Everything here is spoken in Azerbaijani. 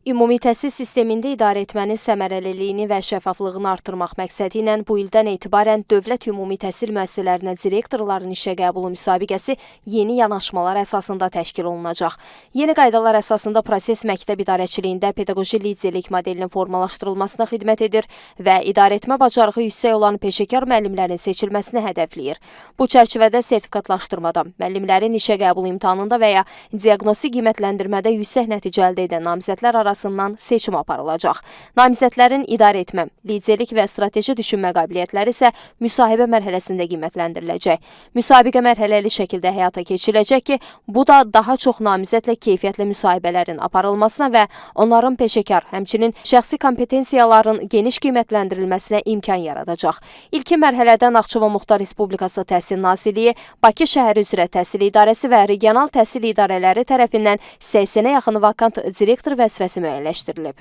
Ümumi təhsil sistemində idarəetmənin səmərəliliyini və şəffaflığını artırmaq məqsədi ilə bu ildən etibarən Dövlət Ümumi Təhsil Müəssisələrinə direktorların işə qəbulu müsabiqəsi yeni yanaşmalar əsasında təşkil olunacaq. Yeni qaydalar əsasında proses məktəb idarəçiliyində pedaqoji liderlik modelinin formalaşdırılmasına xidmət edir və idarəetmə bacarığı yüksək olan peşəkar müəllimlərin seçilməsini hədəfləyir. Bu çərçivədə sertifikatlaşdırmada, müəllimlərin işə qəbul imtahanında və ya diaqnostik qiymətləndirmədə yüksək nəticə əldə edən namizədlər arasından seçim aparılacaq. Namizədlərin idarəetmə, liderlik və strateji düşünmə qabiliyyətləri isə müsahibə mərhələsində qiymətləndiriləcək. Müsabiqə mərhələli şəkildə həyata keçiriləcək ki, bu da daha çox namizədlə keyfiyyətli müsahibələrin aparılmasına və onların peşəkar, həmçinin şəxsi kompetensiyaların geniş qiymətləndirilməsinə imkan yaradacaq. İlkin mərhələdə Naxçıvan Muxtar Respublikası Təhsil Nazirliyi, Bakı şəhəri üzrə təhsil idarəsi və regional təhsil idarələri tərəfindən 80-ə yaxın vakant direktor vəzifəsi müəyyənləşdirilib.